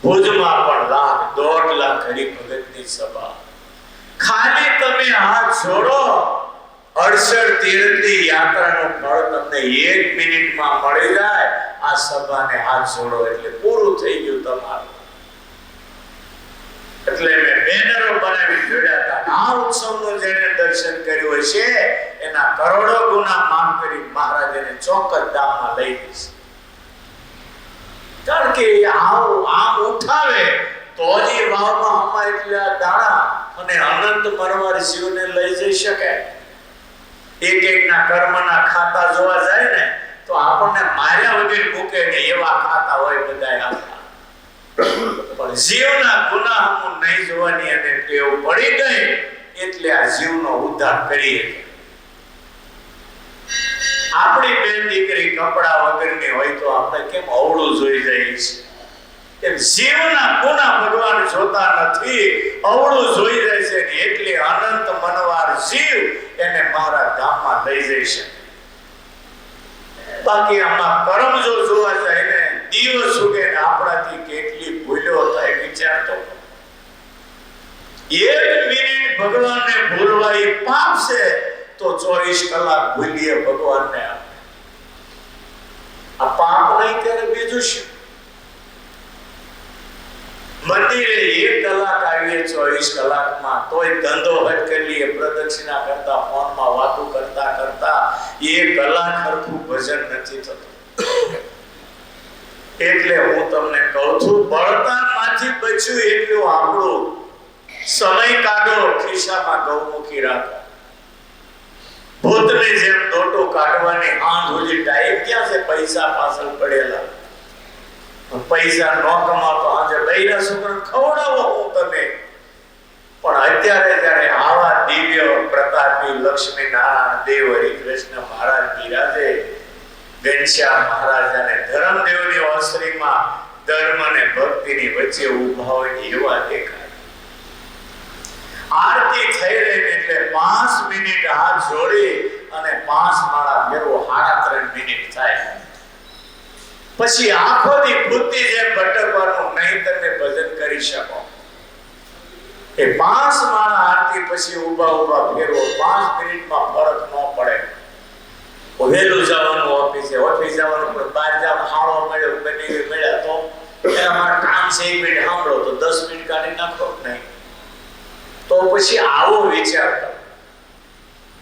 ભુજમાં પણ 1.5 લાખ હરિભગતની સભા. ખાલી તમે હાથ જોડો, 68 તીર્થની યાત્રાનું ફળ તમને 1 મિનિટમાં મળી જાય. આ સભાને હાથ જોડો એટલે પૂરું થઈ ગયું તમારું. એટલે મેં બેનરો બનાવી જોડ્યા હતા. આ ઉત્સવનું જેને દર્શન કર્યું હશે એના કરોડો ગુના માફ કરી મહારાજ એને ચોક્કસ ધામમાં લઈ જશે. કારણ કે આમ ઉઠાવે તો જ વાવમાં હમા એટલા દાણા અને અનંત મનવાર જીવને લઈ જઈ શકે. એક એકના કર્મના ખાતા જોવા જાય ને તો આપણને માર્યા વગર મૂકે ને એવા ખાતા હોય બધાય આપણા. પણ જીવના ગુનાહ હું નહીં જોવાની અને ટેવ પડી ગઈ એટલે આ જીવનો ઉદ્ધાર કરીએ. આપણી બેન દીકરી કપડા વગરની હોય તો આપણે કેમ અવળું જોઈ જઈએ છીએ, એમ જીવના ગુનાહ ભગવાન જોતા નથી, અવળું જોઈ જાય છે. એટલે અનંત મનવાર જીવ એને મારા ધામમાં લઈ જઈ શકે. બાકી આમાં કર્મ જો જોવા જાય ને દિવસ ઉગે ને આપણાથી કેટલી ભૂલો થાય વિચારતો. 1 મિનિટ ભગવાનને ભૂલવા એ પાપ છે, તો 24 કલાક ભૂલીએ ભગવાનને. આ પાપ નહીં ત્યારે બીજું શું? 24 કલાકમાં તોય ધંધો હટ કરી લઈએ, પ્રદક્ષિણા કરતા ફોનમાં વાતો કરતા કરતા એ કલાક હરખું ભજન નથી થતું. એટલે હું તમને કહું છું, બળતામાંથી બચ્યું એટલું આપણું સમય કાઢો, ખિસ્સામાં ગૌમુખી રાખો. ભૂતની જેમ દોટો કાઢવાની આંધ સુધી ટાઈમ ક્યાં છે? પૈસા પાછળ પડેલા. પૈસા ન કમાતો આજે બૈરા છોકરાને ખવડાવો હું તમે. પણ અત્યારે જ્યારે આવા દિવ્ય પ્રતાપી લક્ષ્મી નારાયણ દેવ હરિકૃષ્ણ મહારાજ બિરાજે, ઘનશ્યામ મહારાજ અને ધર્મદેવની ઓસરીમાં ધર્મ અને ભક્તિની વચ્ચે ઉભા હોય એવા દેખાય. આરતી થઈ રહી એટલે 5 મિનિટ હાથ જોડી અને 5 માળા ફેરવો, 3.5 મિનિટ થાય. પછી આખો દી ભૂતની જેમ ભટકવાનું નહીં, તમે ભજન કરી શકો. એ 5 માળા આરતી પછી ઊભા ઊભા ફેરવો, 5 મિનિટમાં ફરક ન પડે. વહેલું જવાનું ઓફિસે જવાનું, પણ બહાર જવાનું હાળો મળ્યો બની મળ્યા તો એના માટે કામ છે 1 મિનિટ સાંભળો તો 10 મિનિટ કાઢી નાખો નહીં. તો પછી આવો વિચાર કરો,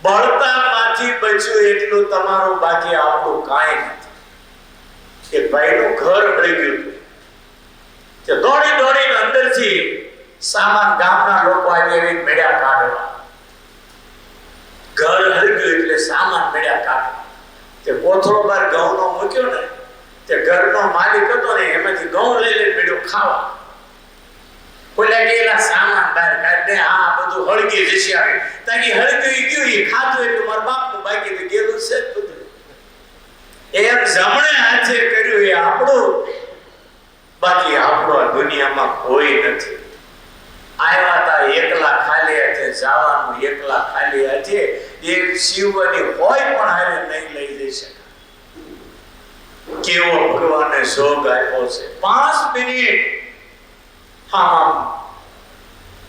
બળતામાંથી બચ્યું એટલું તમારું, બાકી આપણું કાંઈ નથી. એક ભાઈનું ઘર હળી ગયું કે દોડી દોડીને અંદરથી સામાન ગામના લોકો આવી મેળ્યા કાઢવા. ઘર હળી ગયું એટલે સામાન મેળ્યા કાઢવા. તે કોથળો બાર ઘઉંનો મૂક્યો ને, તે ઘરનો માલિક હતો ને એમાંથી ઘઉં લઈ લઈને મેળ્યો ખાવા. ઓલા ગયેલા સામાન બહાર કાઢે, આ બધું હળગી જશે આવે. તાકી હળગી ગયું એ ખાતું એટલું મારા બાપનું, બાકી તો ગયેલું છે જ બધું. એમ જમણે હાથે કર્યું એ આપણું, બાકી આપણો આ દુનિયામાં કોઈ નથી. આવ્યા તા એકલા ખાલી હાથે, જવાનું એકલા ખાલી હાથે. એક શિવની હોય પણ હારે નહીં લઈ જઈ શકે. કેવો ભગવાને જોગ આપ્યો છે. 5 મિનિટ હા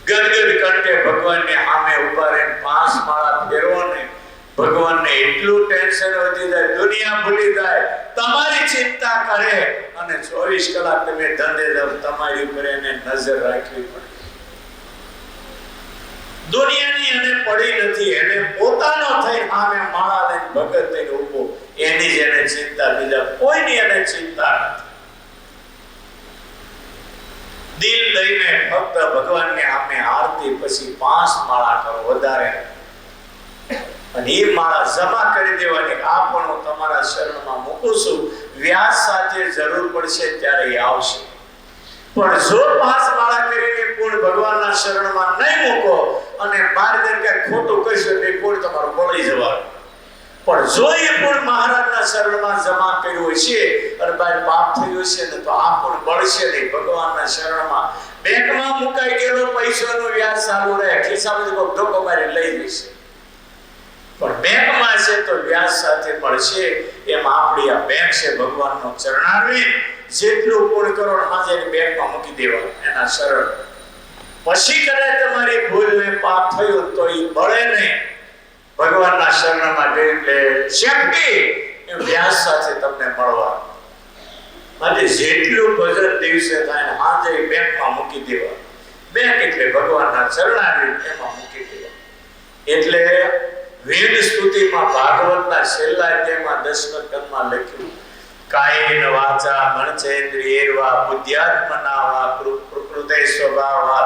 ગદગદ કંઠે ભગવાનને સામે ઉભા રહીને 5 માળા ફેરવો ને, ભગવાનને એટલું ટેન્શન વધી જાય, દુનિયા ભૂલી જાય, તમારી ચિંતા કરે અને 24 કલાક તમે ધંધે જાવ, તમારી ઉપર એને નજર રાખવી પડે. દુનિયાની એને પડી નથી, એને પોતાનો થઈ સામે માળા લઈને ભગત થઈને ઊભો, એની જ એને ચિંતા, બીજા કોઈની એને ચિંતા નથી. દિલ દઈને ફક્ત ભગવાનને સામે આરતી પછી 5 માળા કરો, વધારે. અને એ માળા જમા કરી દેવાની. આ પણ હું તમારા શરણમાં મૂકું છું. વ્યાસ સાથે જરૂર પડશે ત્યારે એ આવશે. પણ જો 5 માળા કરીને પૂર્ણ ભગવાનના શરણમાં નહીં મૂકો અને બાર દિન કે ખોટું કરશો તો પૂર્ણ તમારું બળી જવાનું. પણ જો એ પૂર્ણ મહારાજના શરણમાં જમા કર્યું છે અને બાર પાપ થયું છે ને, તો આ પૂર્ણ બળશે નહીં. ભગવાનના શરણમાં બેંકમાં મુકાઈ ગયેલો પૈસાનું વ્યાજ ચાલુ રહે, ખિસ્સામાંથી કોઈ ધોકો મારી લઈ જશે. પણ બેંકમાં છે તો વ્યાજ સાથે મળશે. એમ આપણી આ બેંક છે ભગવાનનો ચરણારવિંદ. જેટલું પૂર્ણ કરો આજે બેંકમાં મૂકી દેવાનું એના શરણ. પછી કદાચ તમારી ભૂલ ને પાપ થયું તો એ બળે નહીં. ભગવાનના શરણમાં ગઈ એટલે શક્તિ એ વ્યાજ સાથે તમને મળવાનું. માટે જેટલું ભજન દિવસે થાય આજે બેંકમાં મૂકી દેવાનું. બેંક એટલે ભગવાનના ચરણારવિંદ, એમાં મૂકી દેવાનું. એટલે વેદ સ્તુતિમાં ભાગવતના છેલ્લા અધ્યાયમાં 10મા સ્કંદમાં લખ્યું, કાયેન વાચા મનચેન્દ્રિયેર્વા બુદ્ધ્યાત્મના વા પ્રકૃતે સ્વભાવા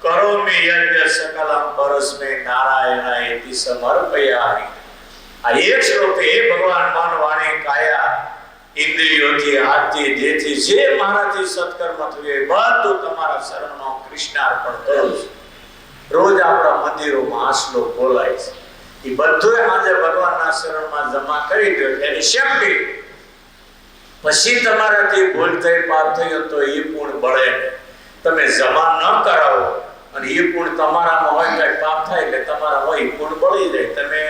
કરોમિ યજ્ઞ સકલમ પરસ્મે નારાયણાયેતિ સમર્પયામિ. આ એક શ્લોક હે ભગવાન મન વાણી કાયા ઇન્દ્રિયોથી હાથથી દેહથી જે મારાથી સત્કર્મ થયું એ બધું તમારા શરણમાં કૃષ્ણાર્પણ કરું છું. રોજ આપણા મંદિરોમાં આ શ્લોક બોલાય છે. એ બધું આજે ભગવાનના શરણમાં જમા કરી દો એની શક્તિ. પછી તમારાથી ભૂલ થઈ પાપ થયો તો એ પૂર્ણ બળે. તમે જમા ન કરાવો અને એ પૂર્ણ તમારામાં હોય કઈ પાપ થાય એટલે તમારા હોય પૂર્ણ બળી જાય. તમે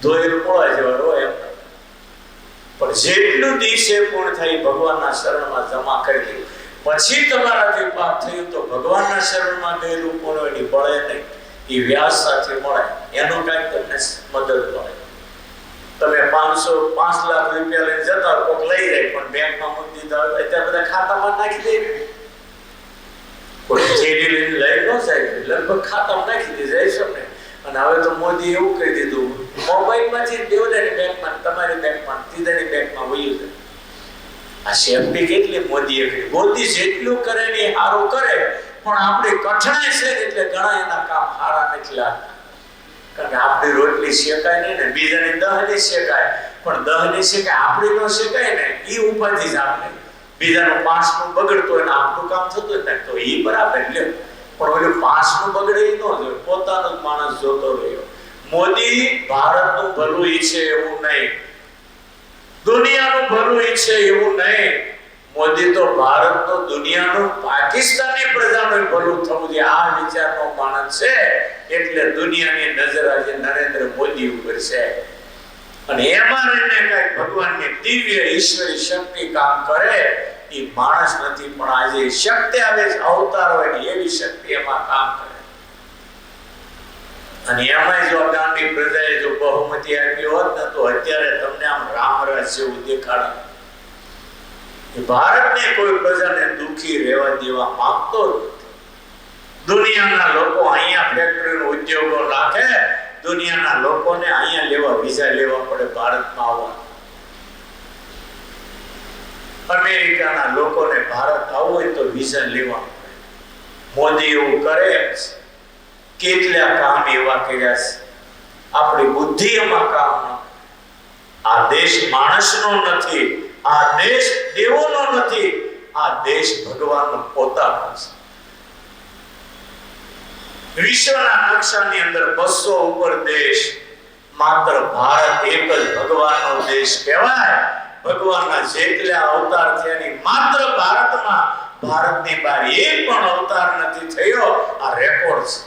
ધોયેલું પોળા જેવા રહો એમ. પણ જેટલું દિવસે પૂર્ણ થાય ભગવાનના શરણમાં જમા કરી દે. પછી તમારાથી પાપ થયું તો ભગવાનના શરણમાં ગયેલું પૂર્ણ એની બળે નહીં. એ વ્યાસ સાથે મળે એનું કઈક તમને મદદ મળે. તમે 5 લાખ રૂપિયા લઈને જતા કોક લઈ જાય પણ બેંકમાં મૂકી દીધા હોય અત્યારે બધા ખાતામાં નાખી દે. કોઈ જેડી લઈને લઈ ન જાય, લગભગ ખાતામાં નાખી દે જાય છે. અને હવે તો મોદી એવું કહી દીધું, મોબાઈલમાંથી દેવલાની બેંકમાં, તમારી બેંકમાં, તીજાની બેંકમાં વયું જાય. આ સેફટી કેટલી મોદીએ કરી. મોદી જેટલું કરે ને એ સારું કરે, પણ આપણે કઠણાઈ છે એટલે ઘણા એના કામ સારા નથી લાગતા. કારણ કે આપણી રોટલી શેકાય નહીં ને, બીજાની દહની શેકાય, પણ દહની શેકાય આપણી ન શેકાય ને, એ ઉપાધિ જ આપણે. બીજાનું પાંચનું બગડતો હોય ને આપણું કામ થતું હોય ને તો એ બરાબર લે, પણ ઓલું પાંચનું બગડે એ ન જોઈએ, પોતાનો જ માણસ જોતો રહ્યો. મોદી ભારતનું ભલું ઈચ્છે એવું નહીં, દુનિયાનું ભલું ઈચ્છે એવું નહીં. મોદી તો ભારતનું, દુનિયાનું, પાકિસ્તાની પ્રજાનું ભલું થવું જોઈએ આ વિચારનો માણસ છે. એટલે દુનિયાની નજર આજે નરેન્દ્ર મોદી ઉપર છે. અને એમાં રહીને કઈ ભગવાનની દિવ્ય ઈશ્વરી શક્તિ કામ કરે એ માણસ નથી, પણ આજે શક્તિ આવે છે, અવતાર હોય ને એવી શક્તિ એમાં કામ કરે. અને એમાં જો ગાંધી પ્રજાએ જો બહુમતી આપી હોત ને તો અત્યારે તમને આમ રામરાજ જેવું દેખાડે. ભારતને કોઈ પ્રજાને દુખી રહેવા દેવા માંગતો નથી. દુનિયાના લોકો અહીંયા ફેક્ટરીનો ઉદ્યોગો નાખે, દુનિયાના લોકોને અહીંયા લેવા વિઝા લેવા પડે ભારતમાં આવવા. અમેરિકાના લોકોને ભારત આવવું હોય તો વિઝા લેવા પડે. મોદી એવું કરે છે. કેટલા કામ એવા કર્યા છે, આપણી બુદ્ધિ એમાં કામ ન. આ દેશ માણસનો નથી, આ દેશ દેવોનો નથી, આ દેશ ભગવાનનો પોતાનો છે. વિશ્વના નકશાની અંદર 200 ઉપર દેશ, માત્ર ભારત એક જ ભગવાનનો દેશ કહેવાય. ભગવાનના જેટલા અવતાર થયા માત્ર ભારતમાં, ભારતની બહાર એક પણ અવતાર નથી થયો. આ રેકોર્ડ છે.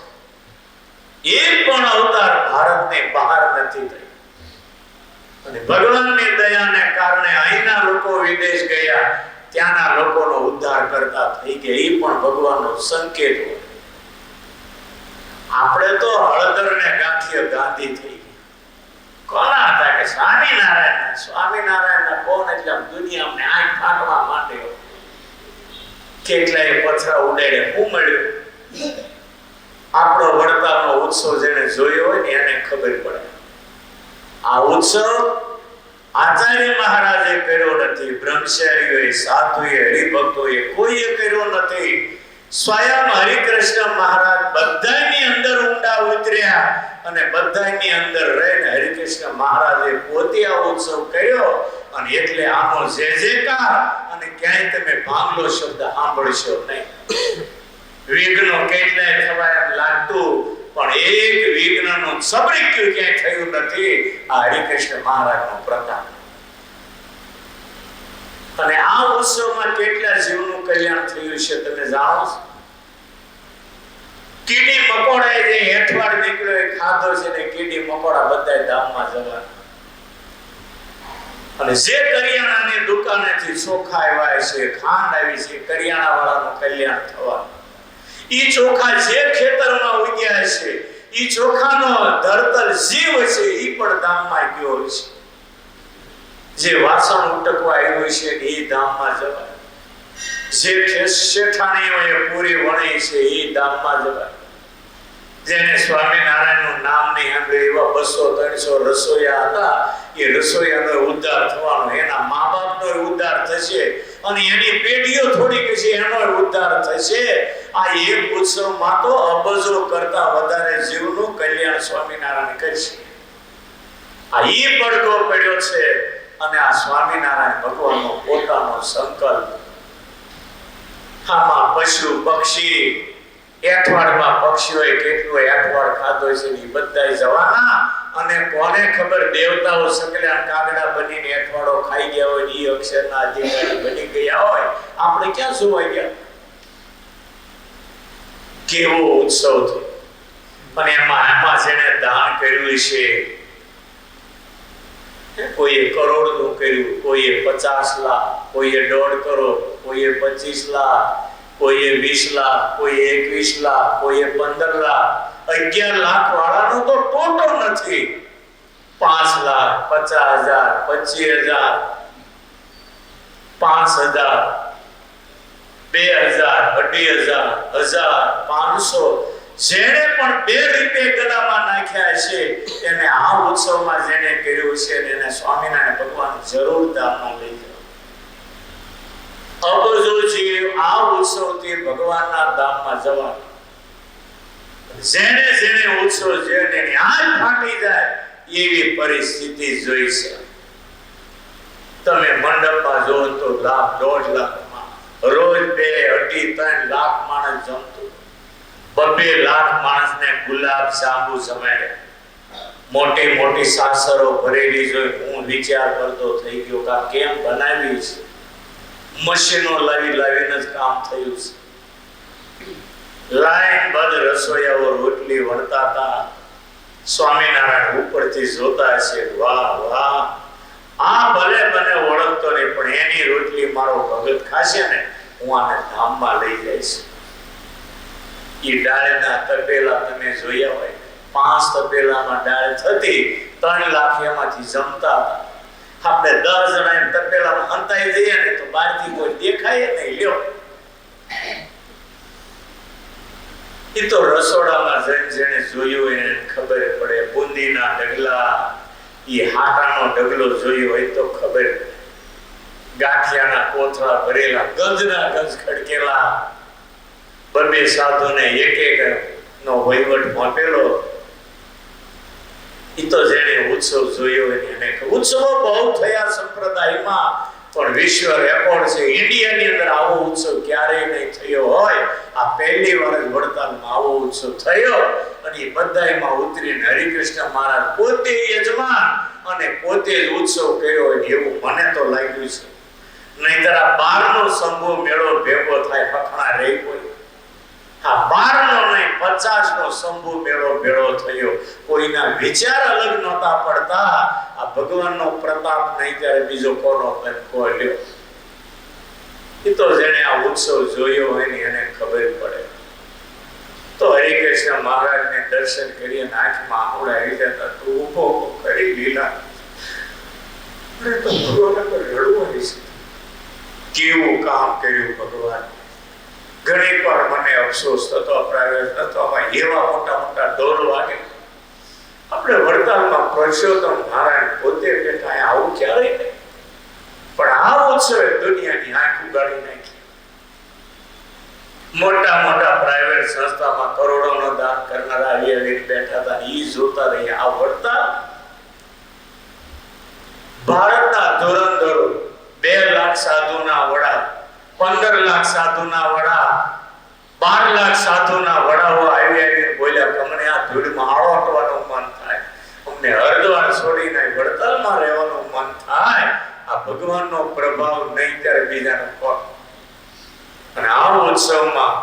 એક પણ અવતાર ભારતને બહાર નથી થયો. અને ભગવાનની દયાને કારણે અહીંના લોકો વિદેશ ગયા, ત્યાંના લોકોનો ઉદ્ધાર કરતા થઈ ગયા. એ પણ ભગવાનનો સંકેત હોય. આપણે તો હળદર ને ગાંઠિયો ગાંધી થઈ ગયા. કોના હતા કે સ્વામિનારાયણ. સ્વામિનારાયણ કોણ એટલે દુનિયાને આંખ ફાટવા માંડ્યો. કેટલાય પથરા ઉડાડે. શું મળ્યું? આપણો વડતાલનો ઉત્સવ જેને જોયો હોય ને એને ખબર પડે. આ ઉત્સવ આચાર્ય મહારાજે કર્યો નથી, બ્રહ્મચારીઓએ, સાધુએ, હરિભક્તોએ કોઈએ કર્યો નથી. સ્વયં હરિકૃષ્ણ મહારાજ બધાની અંદર ઊંડા ઉતર્યા અને બધાની અંદર રહીને હરિકૃષ્ણ મહારાજે પોતે આ ઉત્સવ કર્યો. અને એટલે આનો જે જેકાર અને ક્યાંય તમે ભાંગલો શબ્દ સાંભળશો નહીં. વિઘ્નો કેટલાય થવા એમ લાગતું, પણ એક વિઘ્નનું સબરીક્યું ક્યાંય થયું નથી. આ હરિકૃષ્ણ મહારાજનો પ્રતાપ. અને આ ઉત્સવમાં કેટલા જીવનું કલ્યાણ થયું છે તમે જાણો છો? કીડી મકોડા જે હેઠવાડ નીકળ્યો એ ખાધો છે ને કીડી મકોડા બધાય ધામમાં જવાના. અને જે કરિયાણાની દુકાનેથી ચોખા આવ્યા છે, ખાંડ આવી છે, કરિયાણા વાળાનું કલ્યાણ થવાનું. ઈ ચોખા જે ખેતરમાં ઉગ્યા છે, ઈ ચોખાનો ધરતલ જીવ છે, ઈ પણ ધામમાં ગયો છે. જે વાસણ ઉટકવા આવ્યું છે એ ધામમાં જવાય. જે શેઠાણીઓએ પૂરી વણી છે એ ધામમાં જવાય. જેને સ્વામિનારાયણનું નામ નહીં સાંભળ્યું એવા 200-300 રસોઈયા હતા, એ રસોઈયાનો ઉદ્ધાર થવાનો, એના મા બાપનો ઉદ્ધાર થશે અને એની પેઢીઓ થોડીક છે એનો ઉદ્ધાર થશે. આ એક ઉત્સવમાં તો અબજો કરતા વધારે જીવનું કલ્યાણ સ્વામિનારાયણ કરશે. આ ઈ પડઘો પડ્યો છે. અને આ સ્વામિનારાયણ ભગવાનનો પોતાનો સંકલ્પ. આમાં પશુ પક્ષી, એઠવાડમાં પક્ષીઓએ કેટલું એઠવાડ ખાધો છે એ બધાય જવાના. અને કોને ખબર દેવતાઓ સકલ્યા કાગડા બનીને એઠવાડો ખાઈ ગયા હોય, એ અક્ષરના અધિકારી બની ગયા હોય, આપણે ક્યાં જોવા ગયા? કેવો ઉત્સવ થયો. અને એમાં જેને દાન કર્યું છે, કોઈએ કરોડનું કર્યું, કોઈએ 50 લાખ, કોઈએ 1.5 કરોડ, કોઈએ 25 લાખ, કોઈએ 20 લાખ, કોઈએ 21 લાખ, કોઈએ 15 લાખ. 11 લાખ વાળાનો તો ટોટો નથી. 5 લાખ, 50,000, 25,000, 5,000, 2,000, 2,500, 1,000, 500 જેણે પણ 2 રૂપિયા ગલામાં નાખ્યા છે એને આ ઉત્સવમાં જેણે કર્યું છે એને સ્વામિનારાયણ ભગવાન જરૂર ધામમાં લઈ જાઓ. અબજો જીવ આ ઉત્સવથી ભગવાનના ધામમાં જવાનું. જેણે જેણે ઉત્સવ જેને આજ ફાટી જાય એવી પરિસ્થિતિ જોઈ છે. તમે મંડપમાં જો તો 1,00,000, 1,50,000 રોજ 2, 2.5, 3 લાખ માણસ જમતું. 2 લાખ માણસને ગુલાબ જાંબુ જમાડે. મોટી મોટી સાસરો ભરેલી જોઈ હું વિચાર કરતો થઈ ગયો કે કેમ બનાવી છે. મશીનો લાવી લાવીને જ કામ થયું છે. લાઈન બંધ રસોઈયાઓ રોટલી વણતા હતા. સ્વામિનારાયણ ઉપરથી જોતા છે, વાહ વાહ, આ ભલે મને ઓળખતો નહીં પણ એની રોટલી મારો ભગત ખાશે ને હું આને ધામમાં લઈ જઈશ. ઈ ડાળના તપેલા તમે જોયા હોય, 5 તપેલામાં ડાળ થતી, 3 લાખ એમાંથી જમતા હતા. આપણે 10 જણા તપેલામાં હંતાઈ જઈએ ને તો બહારથી કોઈ દેખાય નહીં. લ્યો, એ તો રસોડામાં જેને જોયું એને ખબર પડે. બુંદીના ઢગલા, એ હાટાનો ઢગલો જોયો હોય તો ખબર પડે. ગાંઠિયાના કોથળા ભરેલા, ગંજના ગંજ ખડકેલા. 2 સાધુને એક નો વહીવટ મોકલેલો. એ તો જેને ઉત્સવ જોયો હોય એને ઉત્સવો બહુ થયા સંપ્રદાયમાં, પણ વિશ્વ રેકોર્ડ છે. ઇન્ડિયાની અંદર આવો ઉત્સવ ક્યારેય નહીં થયો હોય. આ પહેલી વાર જ વડતાલમાં આવો ઉત્સવ થયો અને એ બધાયમાં ઉતરીને હરિકૃષ્ણ મહારાજ પોતે યજમાન અને પોતે જ ઉત્સવ કર્યો હોય એવું મને તો લાગ્યું છે. નહીંતર આ 12નો શંભુ મેળો ભેગો થાય હખણા રહી કોઈ. આ 12નો નહીં 50નો શંભુ મેળો ભેળો થયો. કોઈના વિચાર અલગ નહોતા પડતા. આ ભગવાનનો પ્રતાપ નહીં ત્યારે બીજો કોનો લ્યો. એ તો જેને આ ઉત્સવ જોયો હોય ને એને ખબર પડે. તો હરિકૃષ્ણ મહારાજને દર્શન કરી આંખમાં આંખોડા આવી જતા તો ઉભો કરી લીલા. તો ભગવાન પર રડવું હશે. કેવું કામ કર્યું ભગવાન. ઘણી વાર મને અફસોસ થતો, પ્રાઇવેટ થતો, એવા મોટા મોટા ઢોલ વાગે. આપણે વડતાલમાં પુરુષોત્તમ નારાયણ પોતે બેઠા, આવું ક્યારેય નહીં. પણ આ ઉત્સવે દુનિયાની આંખ ઉગાડી નાખી. મોટા મોટા પ્રાઇવેટ સંસ્થામાં કરોડોનો દાન કરનારા આવી બેઠા હતા. ઈ જોતા રહી. આ વડતાલ ભારતના ધોરણધરો 2 લાખ સાધુના વડા, 15 લાખ સાધુના વડા, 12 લાખ સાધુના વડાઓ આવી બોલ્યા કે અમને આ ધૂળમાં આળોટવાનું મન થાય, અમને હરદ્વાર છોડીને વડતાલમાં રહેવાનું મન થાય. આ ભગવાનનો પ્રભાવ નહીં ત્યારે બીજાનો કોણ. અને આ ઉત્સવમાં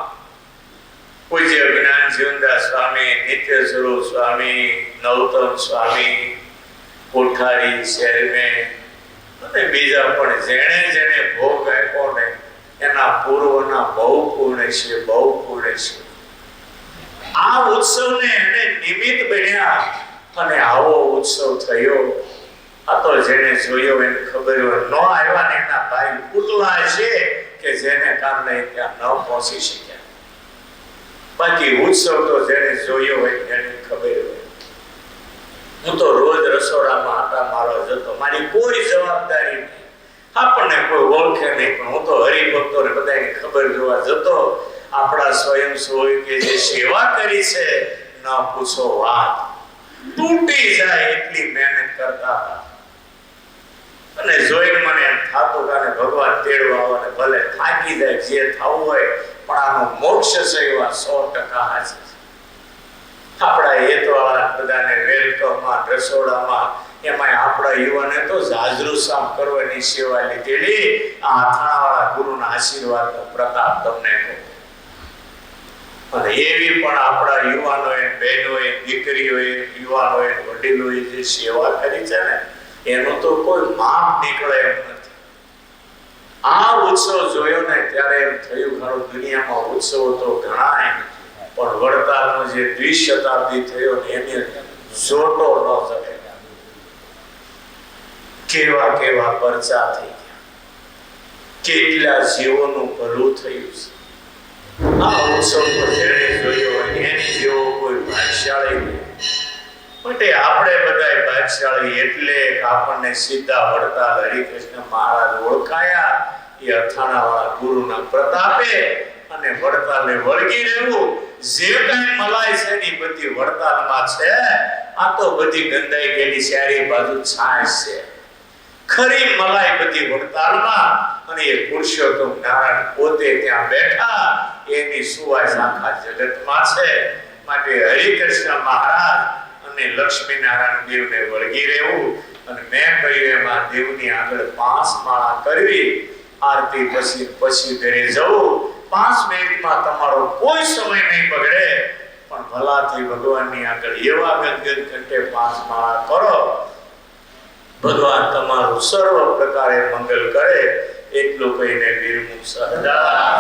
પૂજ્ય જ્ઞાન જીવનદાસ સ્વામી, નિત્ય સ્વરૂપ સ્વામી, નવતમ સ્વામી, કોઠારી ચેરમેન અને બીજા પણ જેણે જેણે ભોગ આપ્યો ને એના પૂર્વના બહુ પુણ્ય છે, બહુ પુણ્ય છે. આ ઉત્સવને એને નિમિત્ત બન્યા અને આવો ઉત્સવ થયો. આ તો જેને જોયો એને ખબર હોય. ન આવ્યા ને એના ભાઈ ઉતલા છે કે જેને કારણે ત્યાં ન પહોંચી શક્યા. બાકી ઉત્સવ તો જેને જોયો હોય એને ખબર હોય. હું તો રોજ રસોડામાં આટા મારવા જતો. મારી કોઈ જવાબદારી નહીં, આપણને કોઈ ઓળખે નહીં, પણ હું તો હરિભક્તોને બધાને ખબર જોવા જતો. આપણા સ્વયં સોય કે જે સેવા કરી છે ન પૂછો વાત. તૂટી જાય એટલી મહેનત કરતા હતા. અને જોઈને મને એમ થાતું કે ભગવાન તેડવા આવે, ભલે થાકી જાય જે થવું હોય, પણ આનો મોક્ષ છે એવા 100% હાજર. આપણા હેતવાળા બધાને વેલકમમાં, રસોડામાં, એમાં આપણા યુવાને તો જાજરૂ સાફ કરવાની સેવા લીધેલી. આ અથાણાવાળા ગુરુના આશીર્વાદનો પ્રતાપ તમને કહું. અને એવી પણ આપણા યુવાનોએ, બહેનોએ, દીકરીઓએ, યુવાનોએ, વડીલોએ જે સેવા કરી છે ને એનું તો કોઈ માપ નીકળે એમ નથી. આ ઉત્સવ જોયો ને ત્યારે એમ થયું ઘણું દુનિયામાં ઉત્સવો તો ઘણા, પણ વડતાલનો જે 20 શતાબ્દી થયો ને એની જોટો ન શકે. કેવા કેવા પરચા થઈ ગયા, કેટલા જીવોનું ભલું થયું છે. આ ઉત્સવ તો જેણે જોયો હોય એની જેવો કોઈ ભાગ્યશાળી નહીં. માટે આપણે બધા ભાગ્યશાળી એટલે કે આપણને સીધા વડતાલ હરિકૃષ્ણ મહારાજ ઓળખાયા એ અથાણાવાળા ગુરુના પ્રતાપે, અને વડતાલને વળગી રહેવું. જે કઈ મલાઈ છે ની બધી વડતાલમાં છે. આ તો બધી ગંધાઈ ગયેલી ચારે બાજુ છાશ છે. ખરી મલાઈ બધી વડતાલમાં, અને એ પુરુષોત્તમ નારાયણ પોતે ત્યાં બેઠા, એની સુવાસ આખા જગતમાં છે. માટે હરિકૃષ્ણ મહારાજ અને લક્ષ્મી નારાયણ દેવને વળગી રહેવું. અને મેં કહ્યું એમાં દેવની આગળ 5 માળા કરવી, આરતી પછી ઘરે જવું. 5 મિનિટમાં તમારો કોઈ સમય નહીં બગડે, પણ ભલાથી ભગવાનની આગળ એવા ગદગદ કંઠે 5 માળા કરો, ભગવાન તમારું સર્વ પ્રકારે મંગલ કરે. એટલું કહીને વિરમું સહજા.